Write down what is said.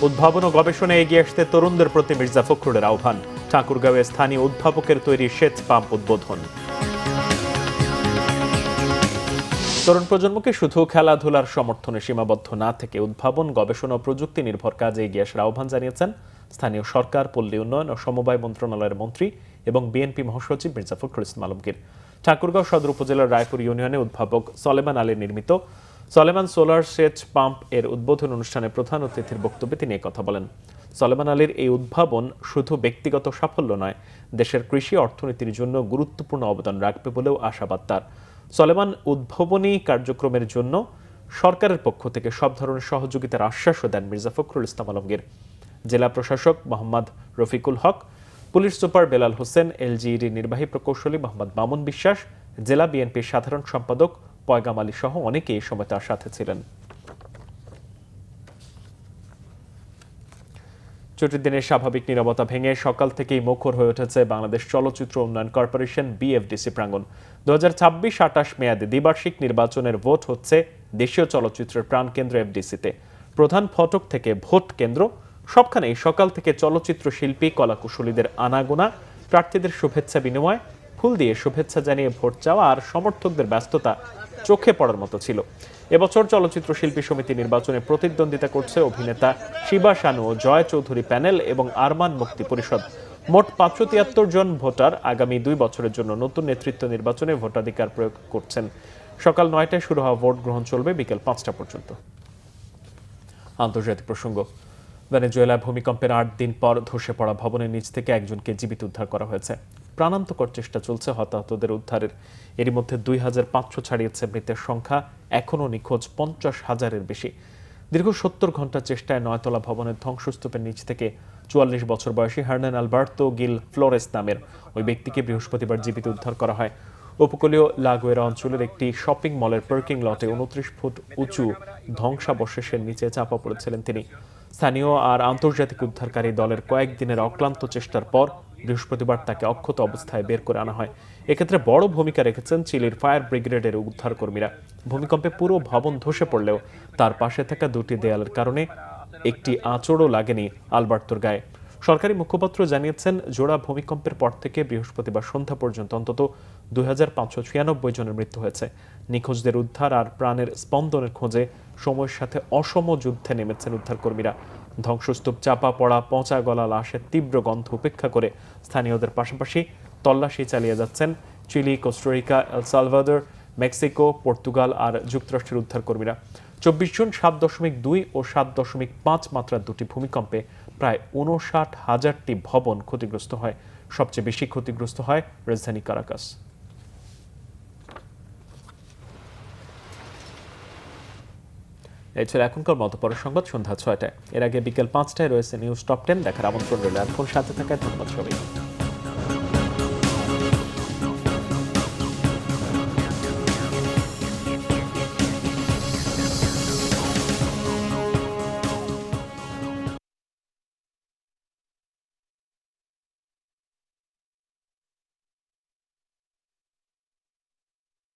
উদ্ভাবন ও গবেষণায় এগিয়ে আসতে তরুণদের প্রতি মির্জা ফখরুলের আহ্বান। ঠাকুরগাঁওয়ে স্থানীয় উদ্ভাবকের তৈরি সেচ পাম্প উদ্বোধন। তরুণ প্রজন্মকে শুধু খেলাধুলার সমর্থনে সীমাবদ্ধ না থেকে উদ্ভাবন, গবেষণা ও প্রযুক্তি নির্ভর কাজে এগিয়ে আসার আহ্বান জানিয়েছেন স্থানীয় সরকার, পল্লী উন্নয়ন ও সমবায় মন্ত্রণালয়ের মন্ত্রী এবং বিএনপি মহাসচিব মির্জা ফখরুল ইসলাম আলমগীর। ঠাকুরগাঁও সদর উপজেলার রায়পুর ইউনিয়নে উদ্ভাবক সলেমান আলীর নির্মিত সলেমান সোলার সেচ পাম্প এর উদ্বোধন অনুষ্ঠানে প্রধান অতিথির বক্তব্যে তিনি কথা বলেন। সলেমান আলীর এই উদ্ভাবন শুধু ব্যক্তিগত সাফল্য নয়, দেশের কৃষি অর্থনীতির জন্য গুরুত্বপূর্ণ অবদান রাখবে বলেও আশাবাদ তার। সলেমান উদ্ভাবনী কার্যক্রমের জন্য সরকারের পক্ষ থেকে সব ধরনের সহযোগিতার আশ্বাসও দেন মির্জা ফখরুল ইসলাম আলমগীর। জেলা প্রশাসক Mohammad Rafiqul Haque, police super Belal Hossain, LGED নির্বাহী প্রকৌশলী মোহাম্মদ মামুন বিশ্বাস, জেলা বিএনপির সাধারণ সম্পাদক পয়গাম আলী সহ অনেকেই এই সময় তার সাথে ছিলেন। ছুটির দিনের স্বাভাবিক নীরবতা ভেঙে সকাল থেকেই মুখর হয়ে উঠেছে বাংলাদেশ চলচ্চিত্র উন্নয়ন কর্পোরেশন বিএফডিসি প্রাঙ্গণ। 2026-28 মেয়াদে দ্বিবার্ষিক নির্বাচনের ভোট হচ্ছে দেশীয় চলচ্চিত্রের প্রাণকেন্দ্র এফডিসিতে। প্রধান ফটক থেকে ভোট কেন্দ্র সবখানেই সকাল থেকে চলচ্চিত্র শিল্পী, কলাকুশলীদের আনাগোনা, প্রার্থীদের শুভেচ্ছা বিনিময়, ফুল দিয়ে শুভেচ্ছা জানিয়ে ভোট চাওয়া আর সমর্থকদের ব্যস্ততা চোখে পড়ার মতো ছিল। এবছর চলচ্চিত্র শিল্পী সমিতি নির্বাচনে প্রতিদ্বন্দ্বিতা করছে অভিনেতা শিবা শানু ও জয় চৌধুরী প্যানেল এবং আরমান মুক্তি পরিষদ। মোট 573 জন ভোটার আগামী 2 বছরের জন্য নতুন নেতৃত্ব নির্বাচনে ভোটাধিকার প্রয়োগ করছেন। সকাল 9টায় শুরু হওয়া ভোট গ্রহণ চলবে বিকেল 5টা পর্যন্ত। আন্তর্জাতিক প্রসঙ্গ। ভেনেজুয়েলায় ভূমিকম্পের 8 দিন পর ধসে পড়া ভবনের নিচ থেকে একজনকে জীবিত উদ্ধার করা হয়েছে। প্রাণান্তকর চেষ্টা চলছে হতাহতদের উদ্ধারের। এরই মধ্যে 2500 ছাড়িয়েছে মৃতের সংখ্যা, এখনও নিখোঁজ 50,000-এর বেশি। দীর্ঘ 70 ঘন্টা চেষ্টায় 9তলা ভবনের ধ্বংসস্তূপের নিচ থেকে 44 বছর বয়সী হার্নান আলবার্তো গিল ফ্লোরেস নামের ওই ব্যক্তিকে বৃহস্পতিবার জীবিত উদ্ধার করা হয়। উপকূলীয় লাগোয়েরা অঞ্চলের একটি শপিং মলের পার্কিং লটে 29 ফুট উঁচু ধ্বংসাবশেষের নিচে চাপা পড়েছিলেন তিনি। স্থানীয় আর আন্তর্জাতিক উদ্ধারকারী দলের কয়েকদিনের অক্লান্ত চেষ্টার পর বৃহস্পতিবার তাকে অক্ষত অবস্থায় বের করে আনা হয়। এক্ষেত্রে বড় ভূমিকা রেখেছেন চিলির ফায়ার ব্রিগেডের উদ্ধারকর্মীরা। ভূমিকম্পে পুরো ভবন ধসে পড়লেও তার পাশে থাকা দুটি দেয়ালের কারণে একটি আঁচড়ও লাগেনি আলবার্তোর গায়ে। সরকারি মুখপাত্র জানিয়েছেন, জোড়া ভূমিকম্পের পর থেকে বৃহস্পতিবার সন্ধ্যা পর্যন্ত অন্তত 2596 জনের মৃত্যু হয়েছে। নিখোঁজদের উদ্ধার আর প্রাণের স্পন্দনের খোঁজে সময়ের সাথে অসম যুদ্ধে নেমেছেন উদ্ধারকর্মীরা। ধ্বংসস্তূপ চাপা পড়া, পচা গলা লাশের তীব্র গন্ধ উপেক্ষা করে স্থানীয়দের পাশাপাশি তল্লাশি চালিয়ে যাচ্ছেন Chile, Costa Rica, El Salvador, Mexico, Portugal আর যুক্তরাষ্ট্রের উদ্ধারকর্মীরা। 24 জুন 7.2 ও 7.5 মাত্রার দুটি ভূমিকম্পে প্রায় 59,000টি ভবন ক্ষতিগ্রস্ত হয়। সবচেয়ে বেশি ক্ষতিগ্রস্ত হয় রাজধানী কারাকাস। এই ছিল এখনকার মতো। পরের সংবাদ সন্ধ্যা 6টায়। এর আগে বিকেল 5টায় রয়েছে নিউজ টপ 10 দেখার আমন্ত্রণ রইল। এখন সাথে থাকায় ধন্যবাদ সবাই।